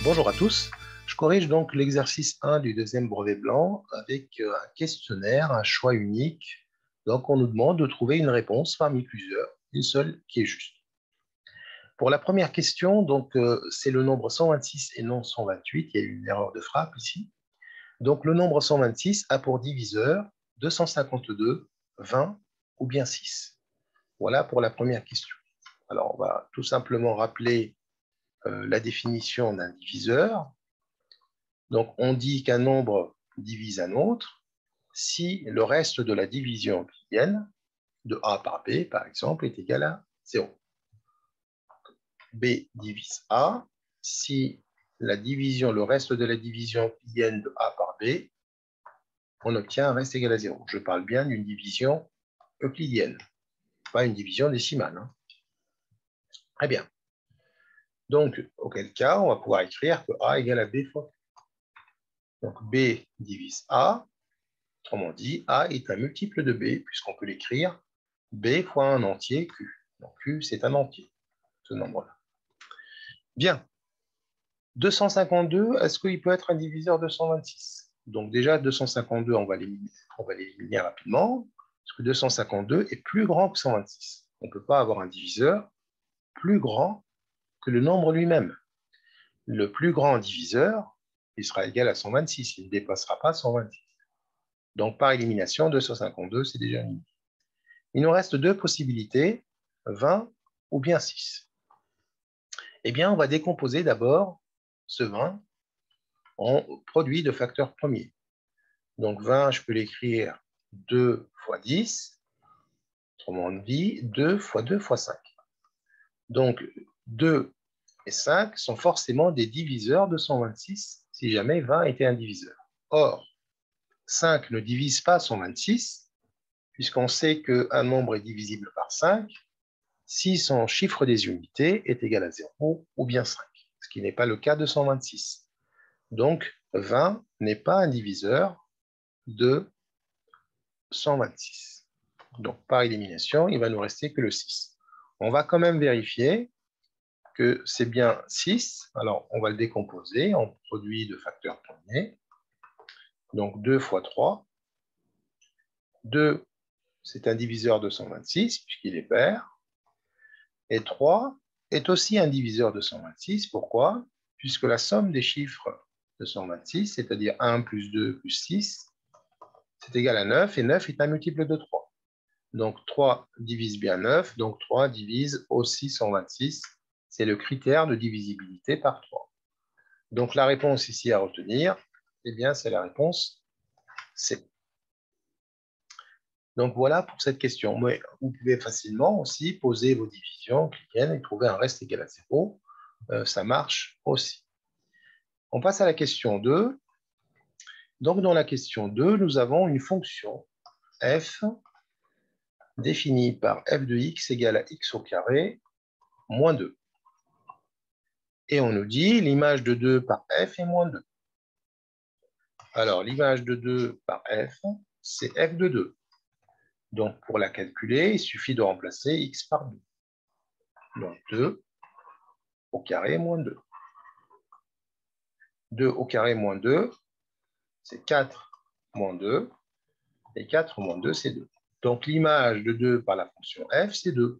Bonjour à tous, je corrige donc l'exercice 1 du deuxième brevet blanc avec un questionnaire, un choix unique. Donc on nous demande de trouver une réponse parmi plusieurs, une seule qui est juste. Pour la première question, donc c'est le nombre 126 et non 128, il y a eu une erreur de frappe ici. Donc le nombre 126 a pour diviseur 252, 20 ou bien 6. Voilà pour la première question. Alors on va tout simplement rappeler la définition d'un diviseur. Donc, on dit qu'un nombre divise un autre si le reste de la division euclidienne, de A par B, par exemple, est égal à 0. B divise A si la division, le reste de la division euclidienne de A par B, on obtient un reste égal à 0. Je parle bien d'une division euclidienne, pas une division décimale. Très bien. Donc, auquel cas, on va pouvoir écrire que A égale à B fois Q. Donc, B divise A. Autrement dit, A est un multiple de B, puisqu'on peut l'écrire B fois un entier Q. Donc Q, c'est un entier, ce nombre-là. Bien. 252, est-ce qu'il peut être un diviseur de 126? Donc déjà, 252, on va l'éliminer rapidement, parce que 252 est plus grand que 126. On ne peut pas avoir un diviseur plus grand que le nombre lui-même. Le plus grand diviseur, il sera égal à 126, il ne dépassera pas 126. Donc par élimination, 252, c'est déjà éliminé. Il nous reste deux possibilités, 20 ou bien 6. Eh bien, on va décomposer d'abord ce 20 en produit de facteurs premiers. Donc 20, je peux l'écrire 2 fois 10, autrement dit 2 fois 2 fois 5. Donc 2 et 5 sont forcément des diviseurs de 126 si jamais 20 était un diviseur. Or, 5 ne divise pas 126, puisqu'on sait qu'un nombre est divisible par 5 si son chiffre des unités est égal à 0 ou bien 5, ce qui n'est pas le cas de 126. Donc, 20 n'est pas un diviseur de 126. Donc, par élimination, il va nous rester que le 6. On va quand même vérifier que c'est bien 6. Alors, on va le décomposer en produit de facteurs premiers. Donc, 2 fois 3. 2, c'est un diviseur de 126, puisqu'il est pair. Et 3 est aussi un diviseur de 126. Pourquoi? Puisque la somme des chiffres de 126, c'est-à-dire 1 plus 2 plus 6, c'est égal à 9, et 9 est un multiple de 3. Donc 3 divise bien 9, donc 3 divise aussi 126. C'est le critère de divisibilité par 3. Donc la réponse ici à retenir, eh bien c'est la réponse C. Donc voilà pour cette question. Mais vous pouvez facilement aussi poser vos divisions euclidiennes et trouver un reste égal à 0. Ça marche aussi. On passe à la question 2. Donc dans la question 2, nous avons une fonction f définie par f de x égale à x au carré moins 2. Et on nous dit l'image de 2 par f est moins 2. Alors l'image de 2 par f, c'est f de 2. Donc, pour la calculer, il suffit de remplacer x par 2. Donc, 2 au carré moins 2. 2 au carré moins 2, c'est 4 moins 2. Et 4 moins 2, c'est 2. Donc, l'image de 2 par la fonction f, c'est 2.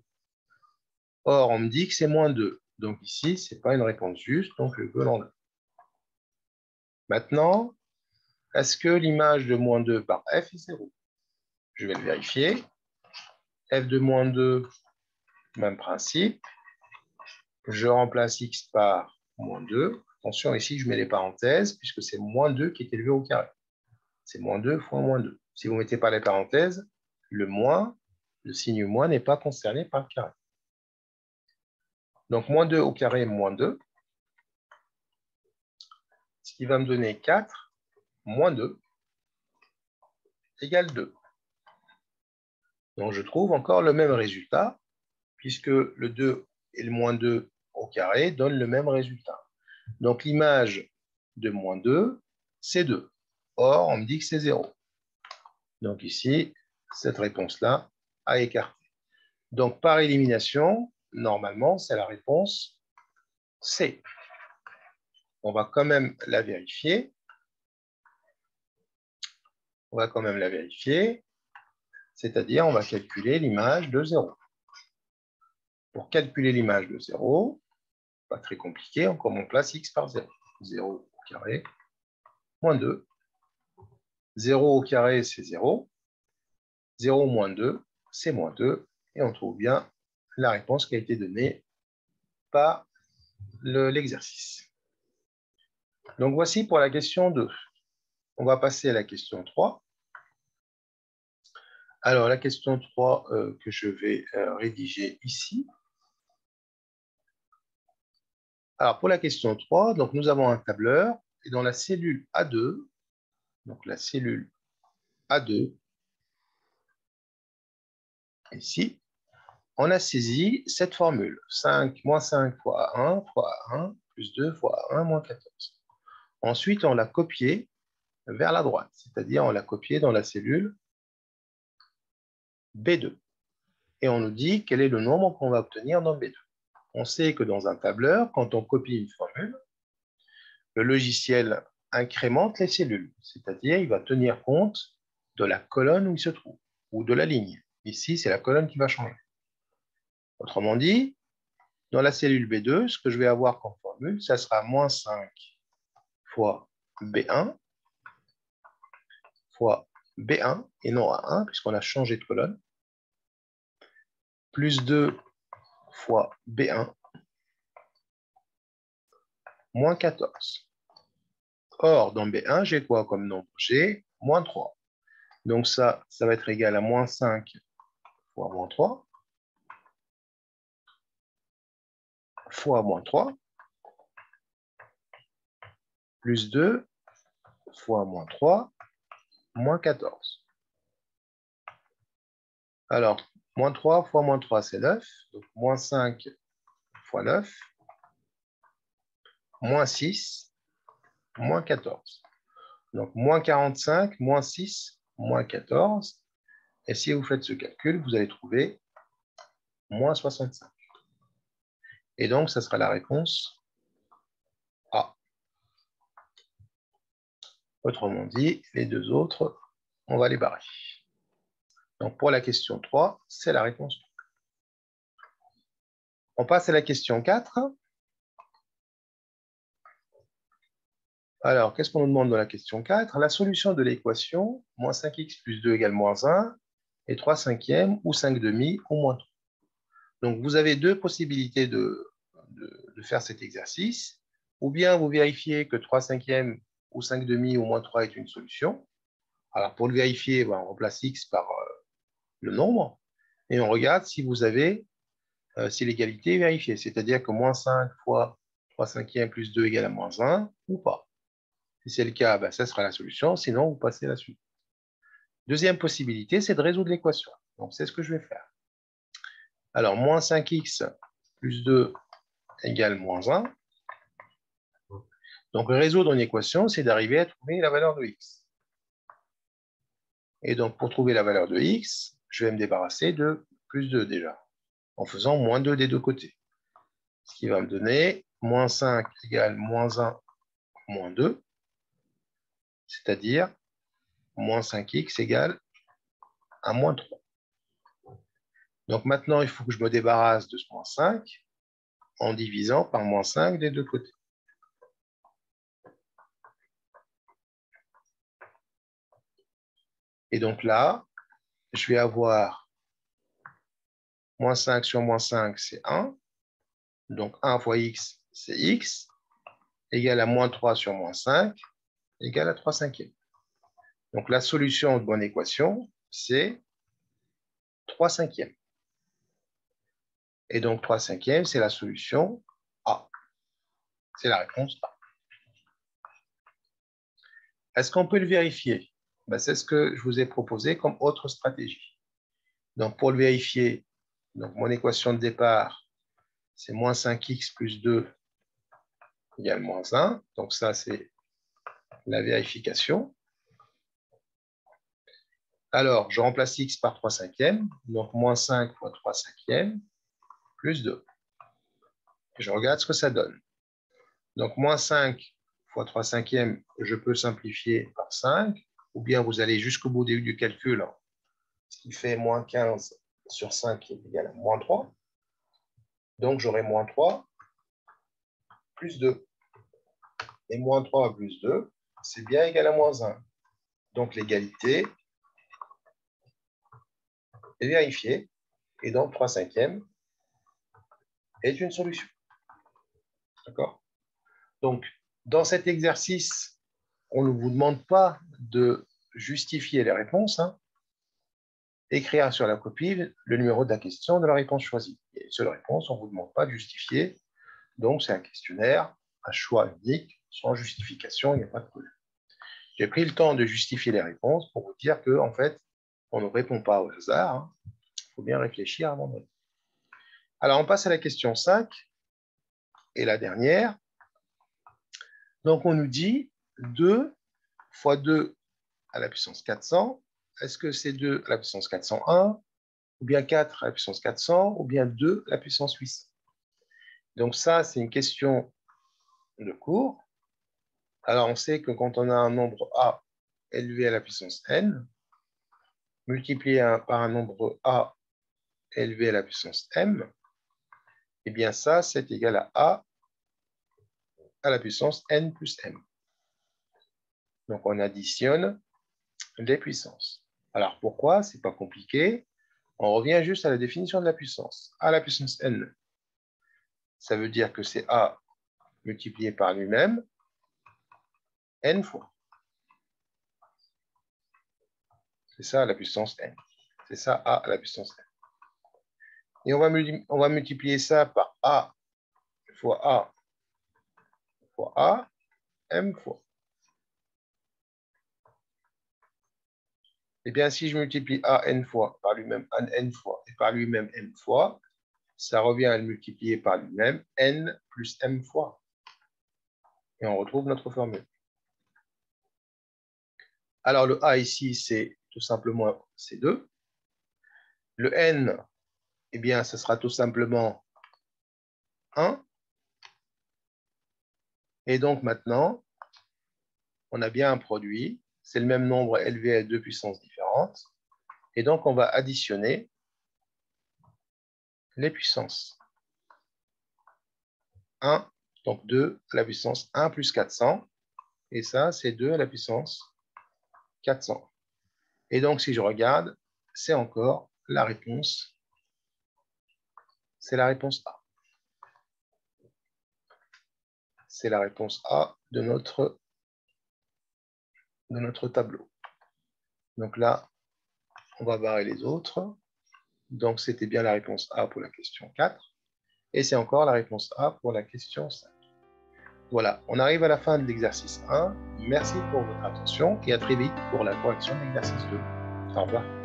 Or, on me dit que c'est moins 2. Donc, ici, ce n'est pas une réponse juste, donc je peux l'enlever. Maintenant, est-ce que l'image de moins 2 par f est 0? Je vais le vérifier. F de moins 2, même principe. Je remplace x par moins 2. Attention, ici, je mets les parenthèses, puisque c'est moins 2 qui est élevé au carré. C'est moins 2 fois moins 2. Si vous ne mettez pas les parenthèses, le moins, le signe moins n'est pas concerné par le carré. Donc, moins 2 au carré, moins 2. Ce qui va me donner 4 moins 2 égale 2. Donc, je trouve encore le même résultat, puisque le 2 et le moins 2 au carré donnent le même résultat. Donc, l'image de moins 2, c'est 2. Or, on me dit que c'est 0. Donc ici, cette réponse-là a écarté. Donc, par élimination, normalement, c'est la réponse C. on va quand même la vérifier. On va quand même la vérifier. C'est-à-dire, on va calculer l'image de 0. Pour calculer l'image de 0, pas très compliqué, on place x par 0. 0 au carré, moins 2. 0 au carré, c'est 0. 0 moins 2, c'est moins 2. Et on trouve bien la réponse qui a été donnée par l'exercice. Donc, voici pour la question 2. On va passer à la question 3. Alors, la question 3 que je vais rédiger ici. Alors, pour la question 3, donc, nous avons un tableur. Et dans la cellule A2, donc la cellule A2, ici, on a saisi cette formule. 5, moins 5 fois 1 fois 1, plus 2 fois 1, moins 14. Ensuite, on l'a copié vers la droite, c'est-à-dire on l'a copié dans la cellule B2. Et on nous dit quel est le nombre qu'on va obtenir dans B2. On sait que dans un tableur, quand on copie une formule, le logiciel incrémente les cellules, c'est-à-dire il va tenir compte de la colonne où il se trouve, ou de la ligne. Ici, c'est la colonne qui va changer. Autrement dit, dans la cellule B2, ce que je vais avoir comme formule, ça sera moins 5 fois B1 fois B1, et non à 1, puisqu'on a changé de colonne, plus 2 fois B1, moins 14. Or, dans B1, j'ai quoi comme nombre? J'ai moins 3. Donc ça va être égal à moins 5 fois moins 3, fois moins 3, plus 2 fois moins 3, moins 14. Alors, moins 3 fois moins 3, c'est 9. Donc, moins 5 fois 9, moins 6, moins 14. Donc, moins 45, moins 6, moins 14. Et si vous faites ce calcul, vous allez trouver moins 65. Et donc, ça sera la réponse A. Autrement dit, les deux autres, on va les barrer. Donc, pour la question 3, c'est la réponse 3. On passe à la question 4. Alors, qu'est-ce qu'on nous demande dans la question 4? La solution de l'équation moins 5x plus 2 égale moins 1 et 3 cinquièmes ou 5 demi ou moins 3. Donc, vous avez deux possibilités de faire cet exercice. Ou bien vous vérifiez que 3 cinquièmes ou 5 demi ou moins 3 est une solution. Alors, pour le vérifier, on remplace x par le nombre et on regarde si vous avez, si l'égalité est vérifiée. C'est-à-dire que moins 5 fois 3 cinquièmes plus 2 égale à moins 1 ou pas. Si c'est le cas, ça sera la solution. Sinon, vous passez à la suite. Deuxième possibilité, c'est de résoudre l'équation. Donc, c'est ce que je vais faire. Alors, moins 5x plus 2 égale moins 1. Donc, résoudre une équation, c'est d'arriver à trouver la valeur de x. Et donc, pour trouver la valeur de x, je vais me débarrasser de plus 2 déjà, en faisant moins 2 des deux côtés. Ce qui va me donner moins 5 égale moins 1 moins 2, c'est-à-dire moins 5x égale à moins 3. Donc maintenant, il faut que je me débarrasse de ce moins 5 en divisant par moins 5 des deux côtés. Et donc là, je vais avoir moins 5 sur moins 5, c'est 1. Donc 1 fois x, c'est x, égale à moins 3 sur moins 5, égale à 3 cinquièmes. Donc la solution de mon équation, c'est 3 cinquièmes. Et donc 3 cinquièmes, c'est la solution A. C'est la réponse A. Est-ce qu'on peut le vérifier? C'est ce que je vous ai proposé comme autre stratégie. Donc pour le vérifier, donc mon équation de départ, c'est moins 5x plus 2 égale moins 1. Donc ça, c'est la vérification. Alors, je remplace x par 3 cinquièmes, donc moins 5 fois 3 cinquièmes, plus 2. Et je regarde ce que ça donne. Donc, moins 5 fois 3 cinquièmes, je peux simplifier par 5, ou bien vous allez jusqu'au bout du calcul, ce qui fait moins 15 sur 5 qui est égal à moins 3. Donc, j'aurai moins 3 plus 2. Et moins 3 plus 2, c'est bien égal à moins 1. Donc, l'égalité est vérifiée. Et donc, 3 cinquièmes est une solution. D'accord? Donc, dans cet exercice, on ne vous demande pas de justifier les réponses. Écrire sur la copie le numéro de la question de la réponse choisie. Il y a une seule réponse, on ne vous demande pas de justifier. Donc, c'est un questionnaire, un choix unique, sans justification, il n'y a pas de problème. J'ai pris le temps de justifier les réponses pour vous dire que, en fait, on ne répond pas au hasard. Il faut bien réfléchir avant de répondre. Alors, on passe à la question 5 et la dernière. Donc, on nous dit 2 fois 2 à la puissance 400. Est-ce que c'est 2 à la puissance 401, ou bien 4 à la puissance 400, ou bien 2 à la puissance 800? Donc ça, c'est une question de cours. Alors, on sait que quand on a un nombre A élevé à la puissance n, multiplié par un nombre A élevé à la puissance m, eh bien ça, c'est égal à la puissance n plus m. Donc, on additionne les puissances. Alors, pourquoi? Ce n'est pas compliqué. On revient juste à la définition de la puissance. A à la puissance n, ça veut dire que c'est A multiplié par lui-même n fois. C'est ça la puissance n. C'est ça A à la puissance n. Et on va multiplier ça par A fois A fois A, m fois. Eh bien, si je multiplie A n fois par lui-même n fois et par lui-même m fois, ça revient à le multiplier par lui-même n plus m fois. Et on retrouve notre formule. Alors, le A ici, c'est tout simplement C2. Le n, eh bien, ce sera tout simplement 1. Et donc, maintenant, on a bien un produit. C'est le même nombre élevé à deux puissances différentes. Et donc, on va additionner les puissances. 1, donc 2 à la puissance 1 plus 400. Et ça, c'est 2 à la puissance 400. Et donc, si je regarde, c'est encore la réponse. C'est la réponse A. C'est la réponse A de notre tableau. Donc là, on va barrer les autres. Donc, c'était bien la réponse A pour la question 4. Et c'est encore la réponse A pour la question 5. Voilà, on arrive à la fin de l'exercice 1. Merci pour votre attention et à très vite pour la correction de l'exercice 2. Au revoir.